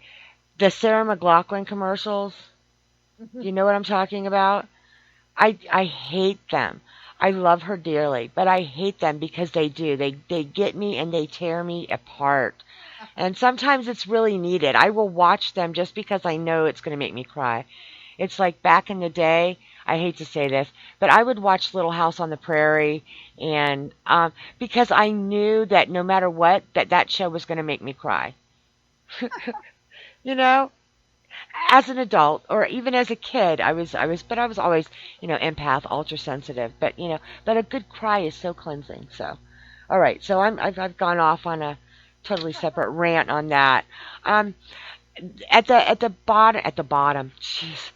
[SPEAKER 1] the Sarah McLachlan commercials, you know what I'm talking about? I hate them. I love her dearly, but I hate them because they do. They get me and they tear me apart. And sometimes it's really needed. I will watch them just because I know it's going to make me cry. It's like back in the day, I hate to say this, but I would watch Little House on the Prairie, and because I knew that no matter what, that show was going to make me cry. you know, as an adult or even as a kid, but I was always, empath, ultra sensitive. But but a good cry is so cleansing. So, all right, so I've gone off on a totally separate rant on that. Um, at the bottom, jeez.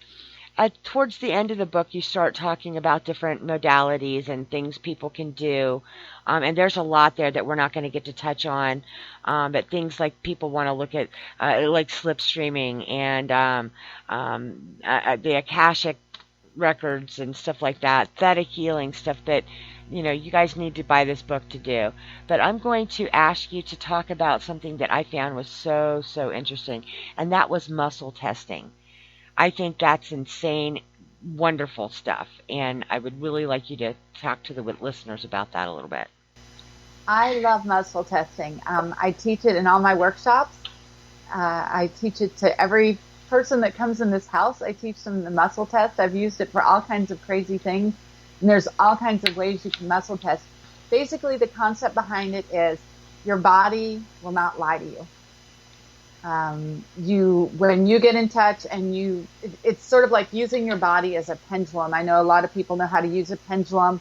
[SPEAKER 1] Towards the end of the book, you start talking about different modalities and things people can do. And there's a lot there that we're not going to get to touch on. But things like people want to look at, like slipstreaming and the Akashic records and stuff like that. Theta healing stuff that, you guys need to buy this book to do. But I'm going to ask you to talk about something that I found was so, so interesting. And that was muscle testing. I think that's insane, wonderful stuff, and I would really like you to talk to the listeners about that a little bit.
[SPEAKER 2] I love muscle testing. I teach it in all my workshops. I teach it to every person that comes in this house. I teach them the muscle test. I've used it for all kinds of crazy things, and there's all kinds of ways you can muscle test. Basically, the concept behind it is your body will not lie to you. When you get in touch and it's sort of like using your body as a pendulum. I know a lot of people know how to use a pendulum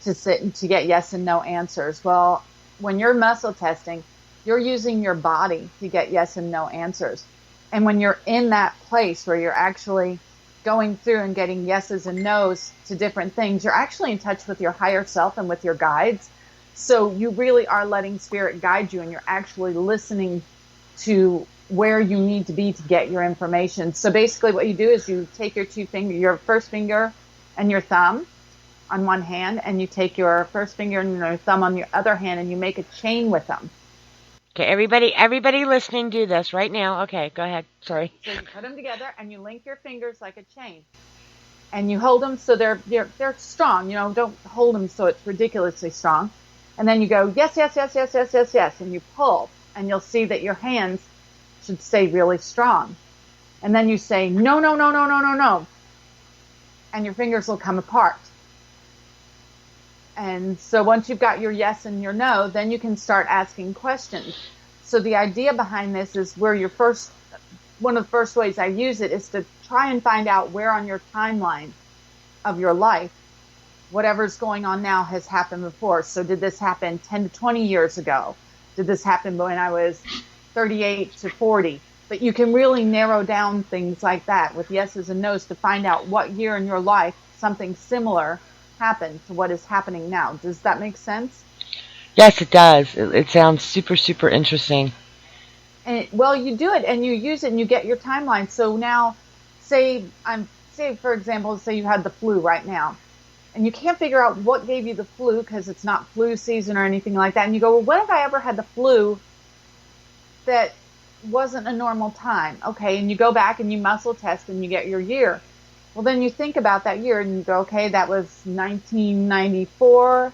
[SPEAKER 2] to sit and to get yes and no answers. Well, when you're muscle testing, you're using your body to get yes and no answers. And when you're in that place where you're actually going through and getting yeses and nos to different things, you're actually in touch with your higher self and with your guides. So you really are letting spirit guide you, and you're actually listening to where you need to be to get your information. So basically what you do is you take your first finger and your thumb on one hand, and you take your first finger and your thumb on your other hand, and you make a chain with them.
[SPEAKER 1] Okay, everybody listening, do this right now. Okay, go ahead. Sorry.
[SPEAKER 2] So you put them together and you link your fingers like a chain. And you hold them so they're strong. Don't hold them so it's ridiculously strong. And then you go, yes, yes, yes, yes, yes, yes, yes. And you pull, and you'll see that your hands should stay really strong. And then you say, no, no, no, no, no, no, no. And your fingers will come apart. And so once you've got your yes and your no, then you can start asking questions. So the idea behind this is one of the first ways I use it is to try and find out where on your timeline of your life, whatever's going on now has happened before. So did this happen 10 to 20 years ago? Did this happen when I was 38 to 40? But you can really narrow down things like that with yeses and nos to find out what year in your life something similar happened to what is happening now. Does that make sense?
[SPEAKER 1] Yes, it does. It sounds super, super interesting.
[SPEAKER 2] And you do it and you use it and you get your timeline. So now, say for example, say you had the flu right now, and you can't figure out what gave you the flu because it's not flu season or anything like that. And you go, well, when have I ever had the flu that wasn't a normal time? Okay, and you go back and you muscle test and you get your year. Well, then you think about that year and you go, okay, that was 1994.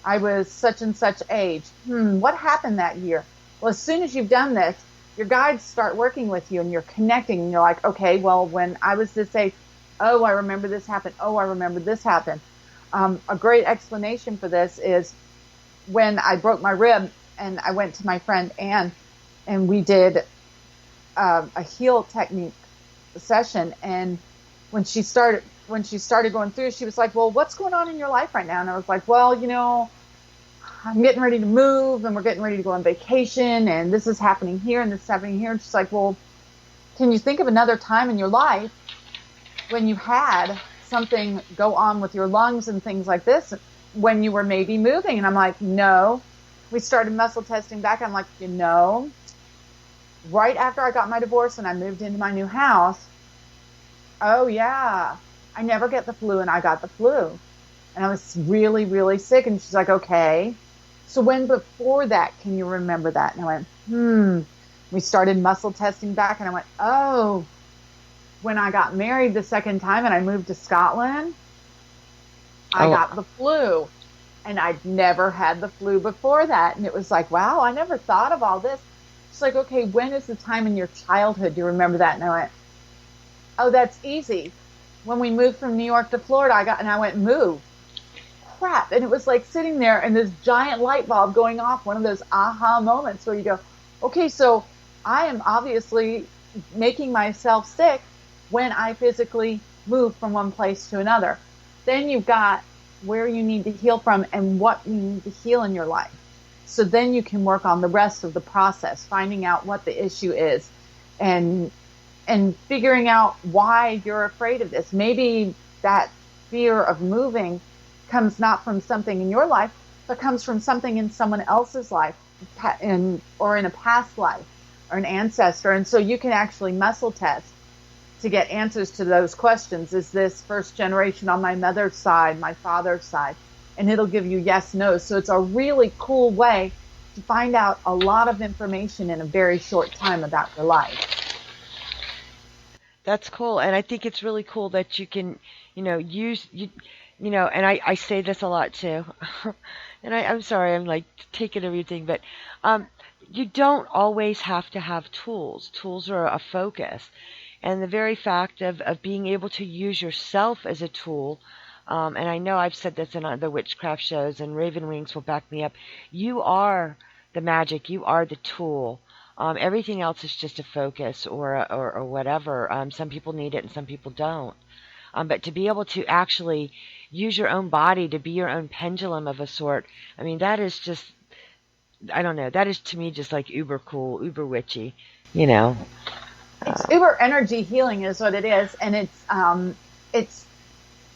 [SPEAKER 2] I was such and such age. What happened that year? Well, as soon as you've done this, your guides start working with you and you're connecting. And you're like, okay, well, when I was this age, oh, I remember this happened. Oh, I remember this happened. A great explanation for this is when I broke my rib and I went to my friend Ann, and we did a heal technique session, and when she started going through, she was like, well, what's going on in your life right now? And I was like, well, I'm getting ready to move, and we're getting ready to go on vacation, and this is happening here and this is happening here. And she's like, well, can you think of another time in your life when you had something go on with your lungs and things like this when you were maybe moving? And I'm like, no. We started muscle testing back. I'm like, right after I got my divorce and I moved into my new house, oh yeah, I never get the flu, and I got the flu. And I was really, really sick. And she's like, okay. So when before that, can you remember that? And I went, We started muscle testing back, and I went, oh, when I got married the second time and I moved to Scotland, I got the flu. And I'd never had the flu before that. And it was like, wow, I never thought of all this. She's like, okay, when is the time in your childhood do you remember that? And I went, oh, that's easy. When we moved from New York to Florida, I went, move. Crap. And it was like sitting there and this giant light bulb going off, one of those aha moments where you go, okay, so I am obviously making myself sick when I physically move from one place to another. Then you've got where you need to heal from and what you need to heal in your life. So then you can work on the rest of the process, finding out what the issue is and figuring out why you're afraid of this. Maybe that fear of moving comes not from something in your life, but comes from something in someone else's life or in a past life or an ancestor. And so you can actually muscle test to get answers to those questions. Is this first generation on my mother's side, my father's side? And it'll give you yes, no. So it's a really cool way to find out a lot of information in a very short time about your life.
[SPEAKER 1] That's cool. And I think it's really cool that you can, and I say this a lot too. And I'm sorry, I'm like taking everything, but you don't always have to have tools. Tools are a focus. And the very fact of being able to use yourself as a tool, and I know I've said this in the witchcraft shows, and Raven Wings will back me up, you are the magic, you are the tool. Everything else is just a focus or whatever. Some people need it and some people don't. But to be able to actually use your own body to be your own pendulum of a sort, I mean, that is just, I don't know, that is to me just like uber cool, uber witchy,
[SPEAKER 2] It's uber energy healing is what it is, and it's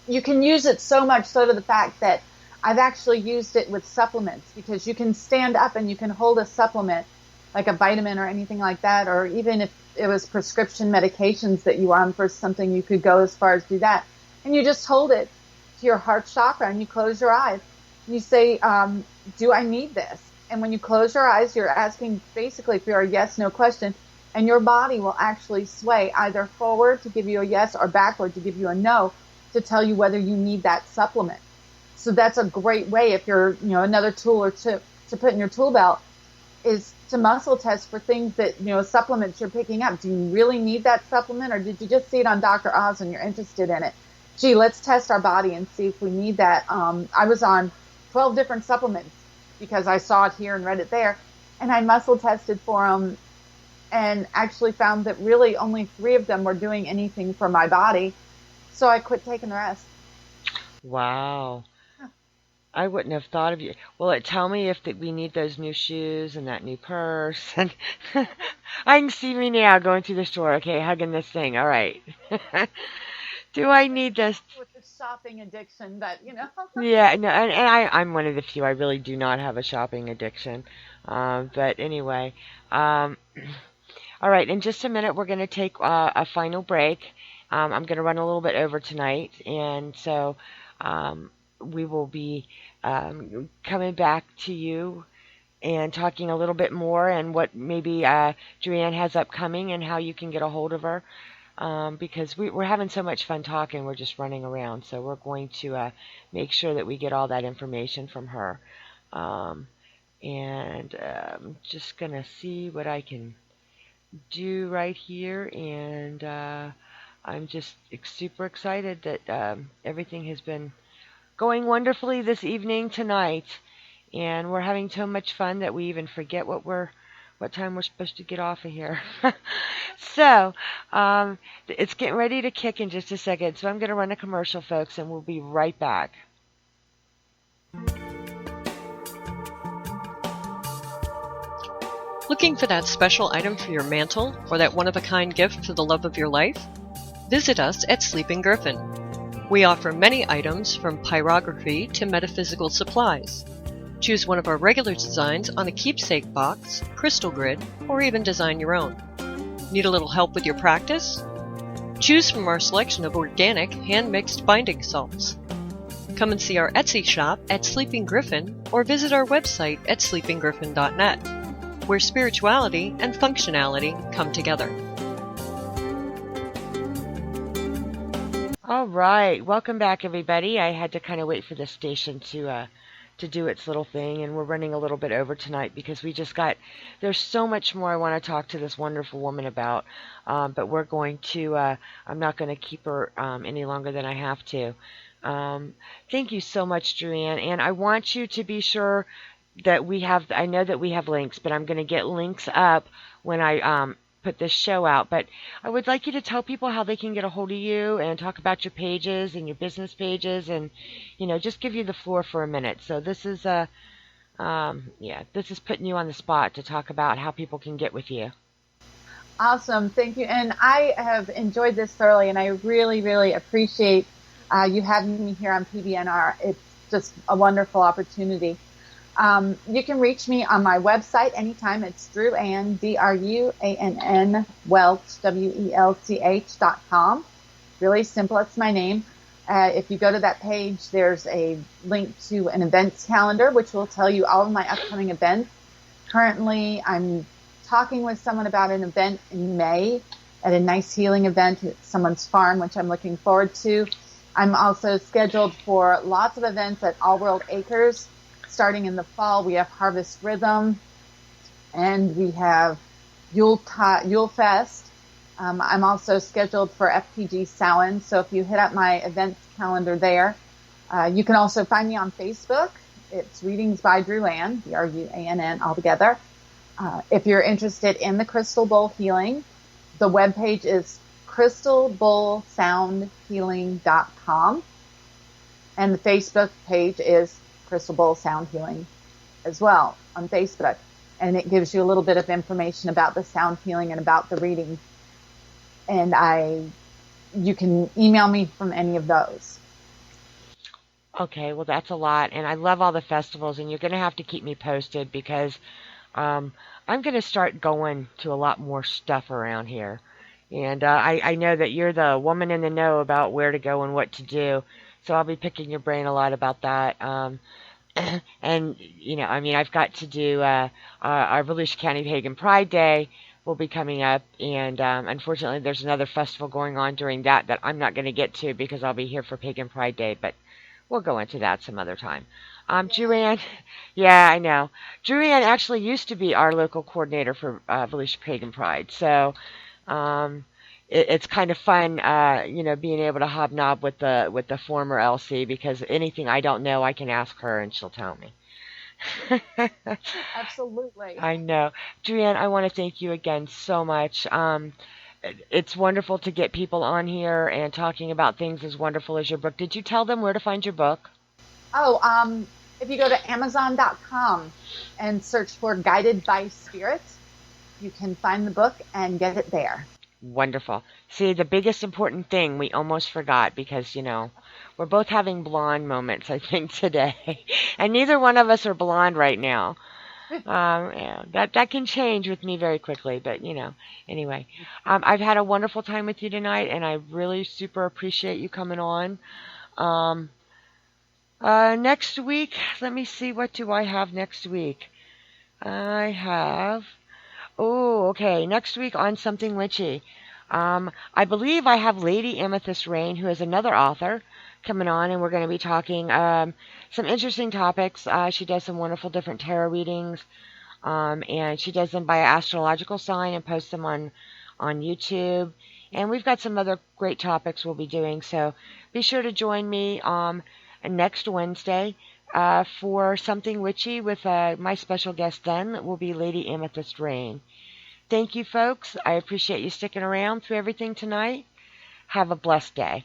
[SPEAKER 2] you can use it so much so to the fact that I've actually used it with supplements, because you can stand up and you can hold a supplement like a vitamin or anything like that, or even if it was prescription medications that you were on for something, you could go as far as do that, and you just hold it to your heart chakra and you close your eyes and you say, do I need this? And when you close your eyes, you're asking basically for a yes no question. And your body will actually sway either forward to give you a yes or backward to give you a no, to tell you whether you need that supplement. So that's a great way, if you're, another tool or to put in your tool belt, is to muscle test for things that, supplements you're picking up. Do you really need that supplement, or did you just see it on Dr. Oz and you're interested in it? Gee, let's test our body and see if we need that. I was on 12 different supplements because I saw it here and read it there, and I muscle tested for them, and actually found that really only 3 of them were doing anything for my body. So I quit taking the rest.
[SPEAKER 1] Wow. I wouldn't have thought of you. Will it tell me if we need those new shoes and that new purse? And I can see me now going through the store, okay, hugging this thing. All right. Do I need this?
[SPEAKER 2] With the shopping addiction, but,
[SPEAKER 1] Yeah, no, and I'm one of the few. I really do not have a shopping addiction. But anyway, all right, in just a minute, we're going to take a final break. I'm going to run a little bit over tonight, and so we will be coming back to you and talking a little bit more and what maybe Dru Ann has upcoming and how you can get a hold of her, because we're having so much fun talking. We're just running around, so we're going to make sure that we get all that information from her. And I'm just going to see what I can do right here, and I'm just super excited that everything has been going wonderfully this evening tonight, and we're having so much fun that we even forget what we're what time we're supposed to get off of here. So, it's getting ready to kick in just a second. So I'm going to run a commercial, folks, and we'll be right back.
[SPEAKER 3] Looking for that special item for your mantle or that one-of-a-kind gift for the love of your life? Visit us at Sleeping Griffin. We offer many items from pyrography to metaphysical supplies. Choose one of our regular designs on a keepsake box, crystal grid, or even design your own. Need a little help with your practice? Choose from our selection of organic, hand-mixed binding salts. Come and see our Etsy shop at Sleeping Griffin or visit our website at sleepinggriffin.net, where spirituality and functionality come together.
[SPEAKER 1] All right, welcome back, everybody. I had to kind of wait for the station to do its little thing, and we're running a little bit over tonight because there's so much more I want to talk to this wonderful woman about, but we're going to, I'm not going to keep her any longer than I have to. Thank you so much, Dru Ann, and I want you to be sure that I know that we have links, but I'm going to get links up when I put this show out. But I would like you to tell people how they can get a hold of you and talk about your pages and your business pages, and just give you the floor for a minute. So this is this is putting you on the spot to talk about how people can get with you.
[SPEAKER 2] Awesome. Thank you. And I have enjoyed this thoroughly, and I really, really appreciate you having me here on PBNR. It's just a wonderful opportunity. You can reach me on my website anytime. It's Dru Ann, DRUANN, Welch, WELCH.com. Really simple. It's my name. If you go to that page, there's a link to an events calendar, which will tell you all of my upcoming events. Currently, I'm talking with someone about an event in May at a nice healing event at someone's farm, which I'm looking forward to. I'm also scheduled for lots of events at All World Acres. Starting in the fall, we have Harvest Rhythm, and we have Yule Fest. I'm also scheduled for FPG Samhain, so if you hit up my events calendar there. You can also find me on Facebook. It's Readings by Dru Ann, DRUANN altogether. If you're interested in the Crystal Bowl Healing, the webpage is crystalbowlsoundhealing.com, and the Facebook page is Crystal Bowl Sound Healing as well on Facebook. And it gives you a little bit of information about the sound healing and about the readings. And you can email me from any of those.
[SPEAKER 1] Okay, well, that's a lot. And I love all the festivals, and you're going to have to keep me posted because I'm going to start going to a lot more stuff around here. And I know that you're the woman in the know about where to go and what to do. So I'll be picking your brain a lot about that. And, I've got to do our Volusia County Pagan Pride Day will be coming up. And unfortunately, there's another festival going on during that I'm not going to get to because I'll be here for Pagan Pride Day. But we'll go into that some other time. Dru Ann, yeah, I know. Dru Ann actually used to be our local coordinator for Volusia Pagan Pride. So it's kind of fun, being able to hobnob with the former LC, because anything I don't know, I can ask her and she'll tell me.
[SPEAKER 2] Absolutely.
[SPEAKER 1] I know. Dru Ann, I want to thank you again so much. It's wonderful to get people on here and talking about things as wonderful as your book. Did you tell them where to find your book?
[SPEAKER 2] Oh, if you go to Amazon.com and search for Guided by Spirit, you can find the book and get it there.
[SPEAKER 1] Wonderful. See, the biggest important thing we almost forgot because, we're both having blonde moments, I think, today. And neither one of us are blonde right now. That can change with me very quickly, but, anyway. I've had a wonderful time with you tonight, and I really super appreciate you coming on. Next week, let me see, what do I have next week? Next week on Something Witchy. I believe I have Lady Amethyst Rain, who is another author, coming on, and we're going to be talking some interesting topics. She does some wonderful different tarot readings, and she does them by astrological sign and posts them on YouTube. And we've got some other great topics we'll be doing, so be sure to join me next Wednesday for Something Witchy with my special guest then will be Lady Amethyst Rain. Thank you, folks. I appreciate you sticking around through everything tonight. Have a blessed day.